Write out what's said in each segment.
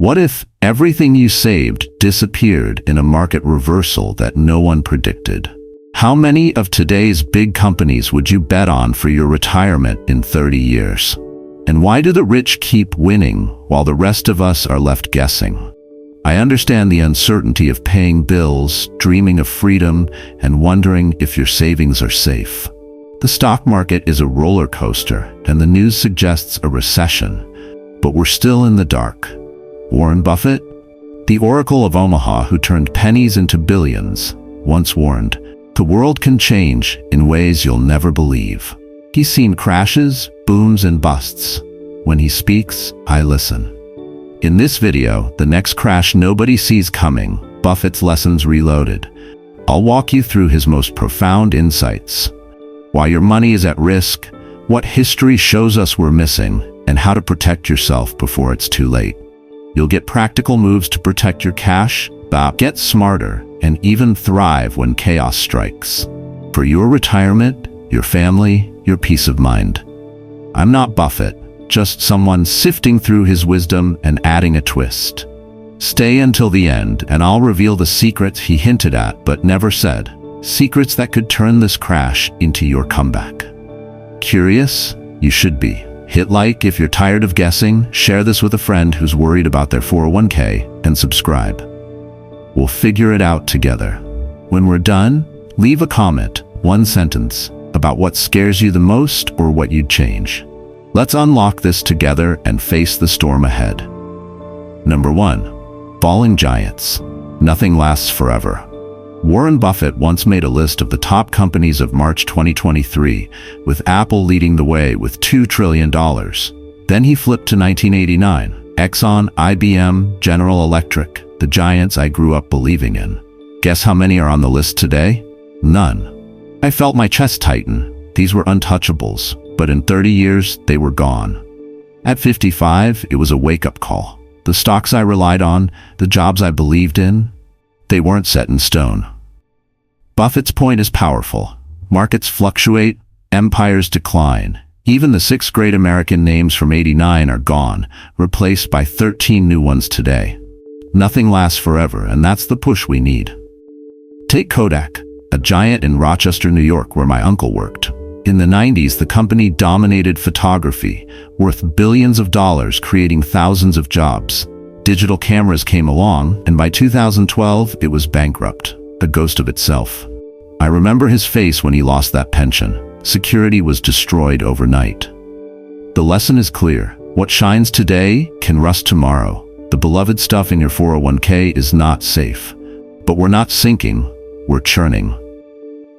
What if everything you saved disappeared in a market reversal that no one predicted? How many of today's big companies would you bet on for your retirement in 30 years? And why do the rich keep winning while the rest of us are left guessing? I understand the uncertainty of paying bills, dreaming of freedom, and wondering if your savings are safe. The stock market is a roller coaster, and the news suggests a recession, but we're still in the dark. Warren Buffett, the Oracle of Omaha who turned pennies into billions, once warned, "The world can change in ways you'll never believe." He's seen crashes, booms, and busts. When he speaks, I listen. In this video, the next crash nobody sees coming, Buffett's Lessons Reloaded, I'll walk you through his most profound insights. Why your money is at risk, what history shows us we're missing, and how to protect yourself before it's too late. You'll get practical moves to protect your cash, get smarter, and even thrive when chaos strikes. For your retirement, your family, your peace of mind. I'm not Buffett, just someone sifting through his wisdom and adding a twist. Stay until the end and I'll reveal the secrets he hinted at but never said. Secrets that could turn this crash into your comeback. Curious? You should be. Hit like if you're tired of guessing, share this with a friend who's worried about their 401k, and subscribe. We'll figure it out together. When we're done, leave a comment, one sentence, about what scares you the most or what you'd change. Let's unlock this together and face the storm ahead. Number 1. Falling giants. Nothing lasts forever. Warren Buffett once made a list of the top companies of March 2023, with Apple leading the way with $2 trillion. Then he flipped to 1989. Exxon, IBM, General Electric, the giants I grew up believing in. Guess how many are on the list today? None. I felt my chest tighten. These were untouchables, but in 30 years, they were gone. At 55, it was a wake-up call. The stocks I relied on, the jobs I believed in, they weren't set in stone. Buffett's point is powerful. Markets fluctuate, empires decline. Even the 6 great American names from '89 are gone, replaced by 13 new ones today. Nothing lasts forever, and that's the push we need. Take Kodak, a giant in Rochester, New York, where my uncle worked. In the 90s, the company dominated photography, worth billions of dollars, creating thousands of jobs. Digital cameras came along, and by 2012, it was bankrupt, a ghost of itself. I remember his face when he lost that pension. Security was destroyed overnight. The lesson is clear. What shines today can rust tomorrow. The beloved stuff in your 401k is not safe. But we're not sinking, we're churning.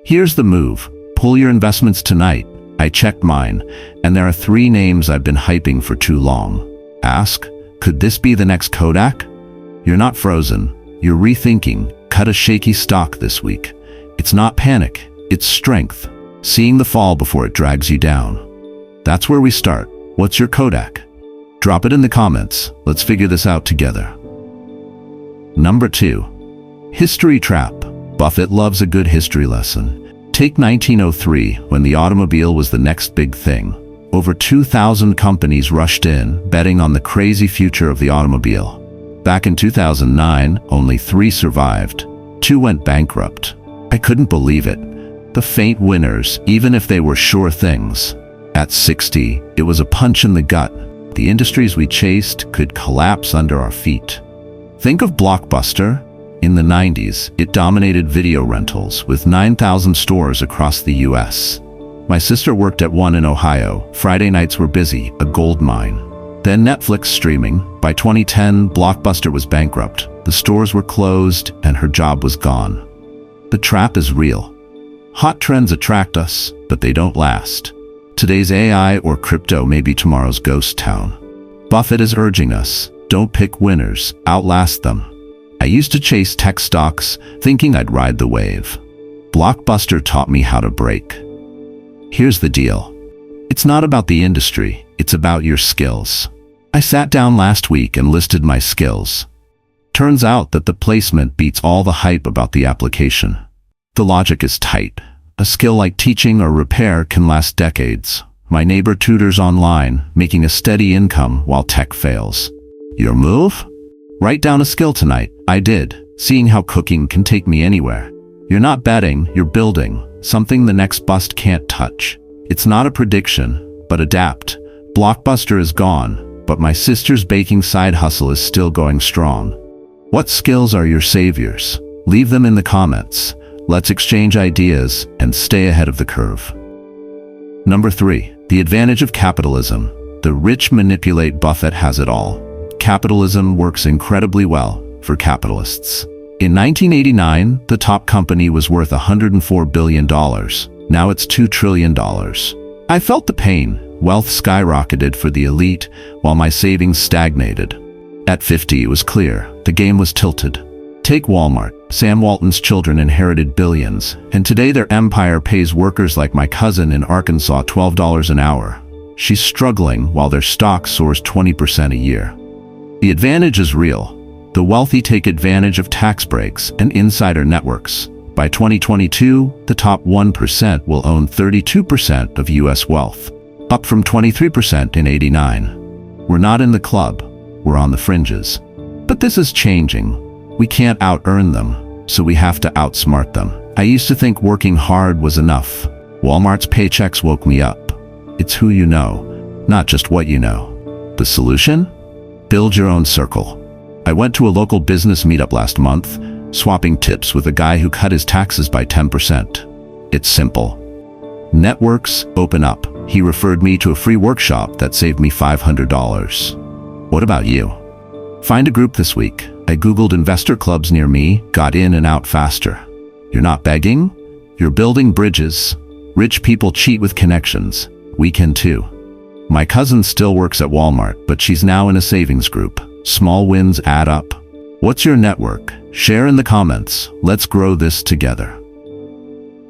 Here's the move. Pull your investments tonight. I checked mine, and there are 3 names I've been hyping for too long. Ask, could this be the next Kodak? You're not frozen. You're rethinking. Cut a shaky stock this week. It's not panic, it's strength. Seeing the fall before it drags you down. That's where we start. What's your Kodak? Drop it in the comments. Let's figure this out together. Number 2. History trap. Buffett loves a good history lesson. Take 1903, when the automobile was the next big thing. Over 2,000 companies rushed in, betting on the crazy future of the automobile. Back in 2009, only 3 survived. 2 went bankrupt. I couldn't believe it. The faint winners, even if they were sure things. At 60, it was a punch in the gut. The industries we chased could collapse under our feet. Think of Blockbuster. In the 90s, it dominated video rentals with 9,000 stores across the US. My sister worked at one in Ohio. Friday nights were busy, a gold mine. Then Netflix streaming. By 2010, Blockbuster was bankrupt. The stores were closed and her job was gone. The trap is real. Hot trends attract us, but they don't last. Today's AI or crypto may be tomorrow's ghost town. Buffett is urging us, don't pick winners, outlast them. I used to chase tech stocks, thinking I'd ride the wave. Blockbuster taught me how to break. Here's the deal. It's not about the industry, it's about your skills. I sat down last week and listed my skills. Turns out that the placement beats all the hype about the application. The logic is tight. A skill like teaching or repair can last decades. My neighbor tutors online, making a steady income while tech fails. Your move? Write down a skill tonight. I did, seeing how cooking can take me anywhere. You're not betting, you're building, something the next bust can't touch. It's not a prediction, but adapt. Blockbuster is gone, but my sister's baking side hustle is still going strong. What skills are your saviors? Leave them in the comments. Let's exchange ideas and stay ahead of the curve. Number 3. The advantage of capitalism. The rich manipulate. Buffett has it all. Capitalism works incredibly well for capitalists. In 1989, the top company was worth $104 billion. Now it's $2 trillion. I felt the pain. Wealth skyrocketed for the elite, while my savings stagnated. At 50, it was clear. The game was tilted. Take Walmart. Sam Walton's children inherited billions, and today their empire pays workers like my cousin in Arkansas $12 an hour. She's struggling while their stock soars 20% a year. The advantage is real. The wealthy take advantage of tax breaks and insider networks. By 2022, the top 1% will own 32% of U.S. wealth, up from 23% in '89. We're not in the club, we're on the fringes. But this is changing. We can't out-earn them, so we have to outsmart them. I used to think working hard was enough. Walmart's paychecks woke me up. It's who you know, not just what you know. The solution? Build your own circle. I went to a local business meetup last month, swapping tips with a guy who cut his taxes by 10%. It's simple. Networks open up. He referred me to a free workshop that saved me $500. What about you? Find a group this week. I Googled investor clubs near me, got in and out faster. You're not begging? You're building bridges. Rich people cheat with connections. We can too. My cousin still works at Walmart, but she's now in a savings group. Small wins add up. What's your network? Share in the comments. Let's grow this together.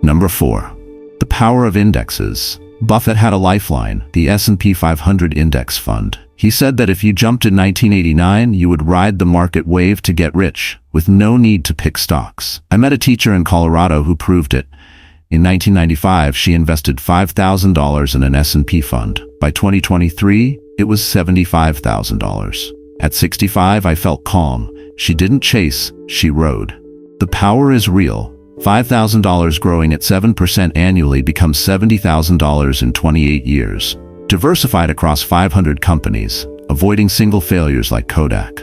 Number 4. The power of indexes. Buffett had a lifeline, the S&P 500 index fund. He said that if you jumped in 1989, you would ride the market wave to get rich, with no need to pick stocks. I met a teacher in Colorado who proved it. In 1995, she invested $5,000 in an S&P fund. By 2023, it was $75,000. At 65, I felt calm. She didn't chase, she rode. The power is real. $5,000 growing at 7% annually becomes $70,000 in 28 years. Diversified across 500 companies, avoiding single failures like Kodak.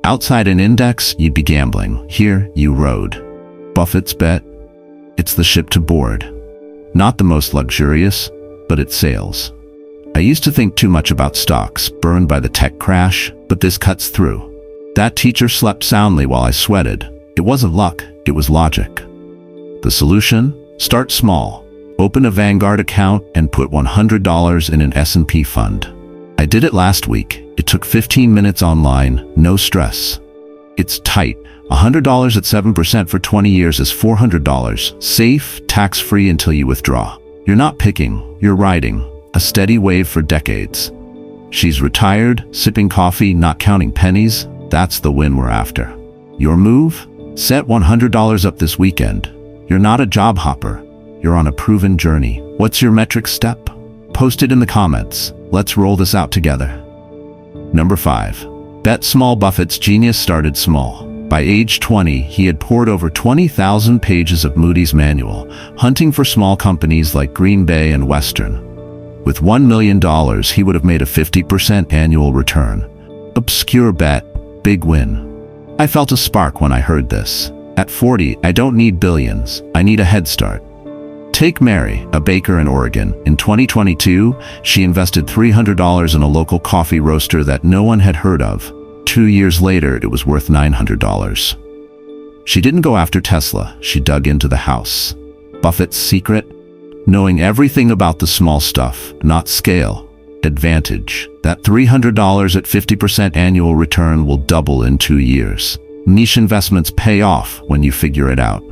Outside an index, you'd be gambling. Here, you rode. Buffett's bet? It's the ship to board. Not the most luxurious, but it sails. I used to think too much about stocks, burned by the tech crash, but this cuts through. That teacher slept soundly while I sweated. It wasn't luck, it was logic. The solution? Start small. Open a Vanguard account and put $100 in an S&P fund. I did it last week. It took 15 minutes online, no stress. It's tight. $100 at 7% for 20 years is $400. Safe, tax-free until you withdraw. You're not picking, you're riding. A steady wave for decades. She's retired, sipping coffee, not counting pennies. That's the win we're after. Your move? Set $100 up this weekend. You're not a job hopper. You're on a proven journey. What's your metric step? Post it in the comments. Let's roll this out together. Number 5. Bet small. Buffett's genius started small. By age 20, he had poured over 20,000 pages of Moody's manual, hunting for small companies like Green Bay and Western. With $1 million, he would have made a 50% annual return. Obscure bet, big win. I felt a spark when I heard this. At 40, I don't need billions, I need a head start. Take Mary, a baker in Oregon. In 2022, she invested $300 in a local coffee roaster that no one had heard of. 2 years later, it was worth $900. She didn't go after Tesla, she dug into the house. Buffett's secret? Knowing everything about the small stuff, not scale. Advantage. That $300 at 50% annual return will double in 2 years. Niche investments pay off when you figure it out.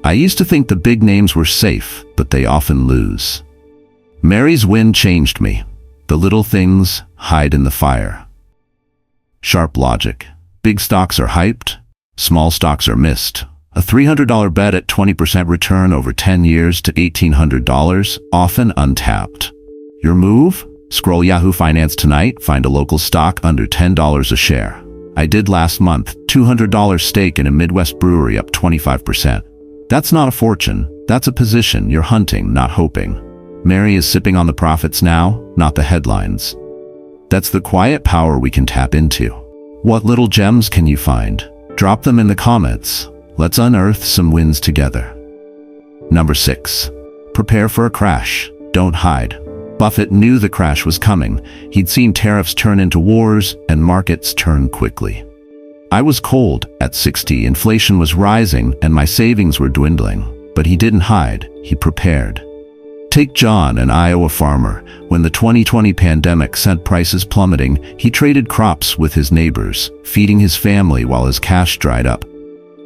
I used to think the big names were safe, but they often lose. Mary's win changed me. The little things hide in the fire. Sharp logic. Big stocks are hyped, small stocks are missed. A $300 bet at 20% return over 10 years to $1,800, often untapped. Your move? Scroll Yahoo Finance tonight, find a local stock under $10 a share. I did last month, $200 stake in a Midwest brewery up 25%. That's not a fortune, that's a position you're hunting, not hoping. Mary is sipping on the profits now, not the headlines. That's the quiet power we can tap into. What little gems can you find? Drop them in the comments. Let's unearth some wins together. Number 6. Prepare for a crash. Don't hide. Buffett knew the crash was coming. He'd seen tariffs turn into wars and markets turn quickly. I was cold. At 60, inflation was rising and my savings were dwindling. But he didn't hide. He prepared. Take John, an Iowa farmer. When the 2020 pandemic sent prices plummeting, he traded crops with his neighbors, feeding his family while his cash dried up.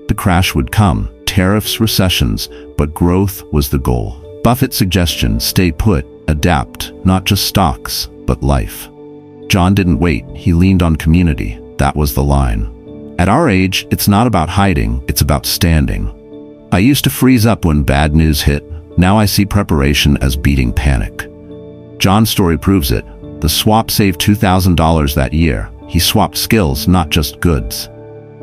The crash would come, tariffs, recessions, but growth was the goal. Buffett's suggestion: stay put, adapt, not just stocks, but life. John didn't wait, he leaned on community. That was the line. At our age, it's not about hiding, it's about standing. I used to freeze up when bad news hit. Now I see preparation as beating panic. John's story proves it. The swap saved $2,000 that year. He swapped skills, not just goods.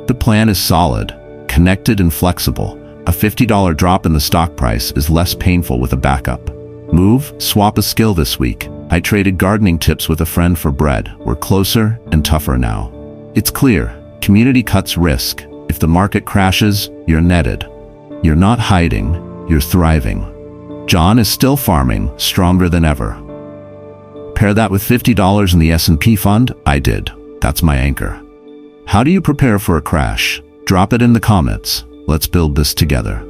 The plan is solid, connected and flexible. A $50 drop in the stock price is less painful with a backup. Move, swap a skill this week. I traded gardening tips with a friend for bread. We're closer and tougher now. It's clear, community cuts risk. If the market crashes, you're netted. You're not hiding, you're thriving. John is still farming, stronger than ever. Pair that with $50 in the S&P fund? I did. That's my anchor. How do you prepare for a crash? Drop it in the comments. Let's build this together.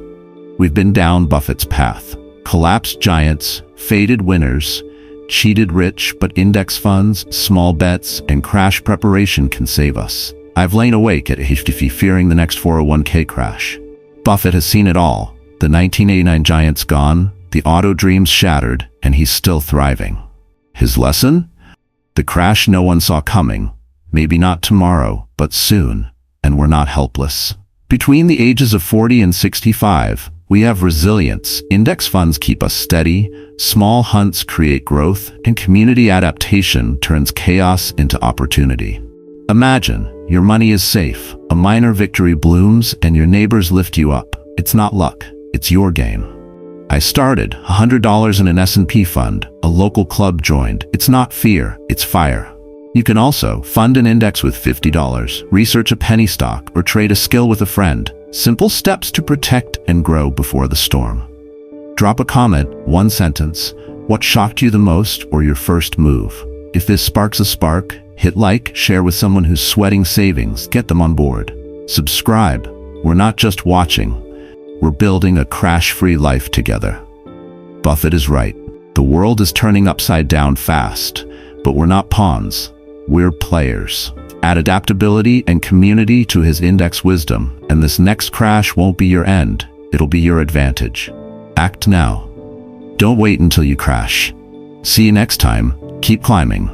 We've been down Buffett's path. Collapsed giants, faded winners, cheated rich, but index funds, small bets, and crash preparation can save us. I've lain awake at HTF fearing the next 401k crash. Buffett has seen it all. The 1989 giants gone, the auto dreams shattered, and he's still thriving. His lesson? The crash no one saw coming. Maybe not tomorrow, but soon. And we're not helpless. Between the ages of 40 and 65, we have resilience. Index funds keep us steady, small hunts create growth, and community adaptation turns chaos into opportunity. Imagine, your money is safe, a minor victory blooms, and your neighbors lift you up. It's not luck, it's your game. I started $100 in an S&P fund, a local club joined. It's not fear, it's fire. You can also fund an index with $50, research a penny stock, or trade a skill with a friend. Simple steps to protect and grow before the storm. Drop a comment, one sentence, what shocked you the most or your first move. If this sparks a spark, hit like, share with someone who's sweating savings, get them on board. Subscribe. We're not just watching. We're building a crash-free life together. Buffett is right. The world is turning upside down fast, but we're not pawns. We're players. Add adaptability and community to his index wisdom, and this next crash won't be your end. It'll be your advantage. Act now. Don't wait until you crash. See you next time. Keep climbing.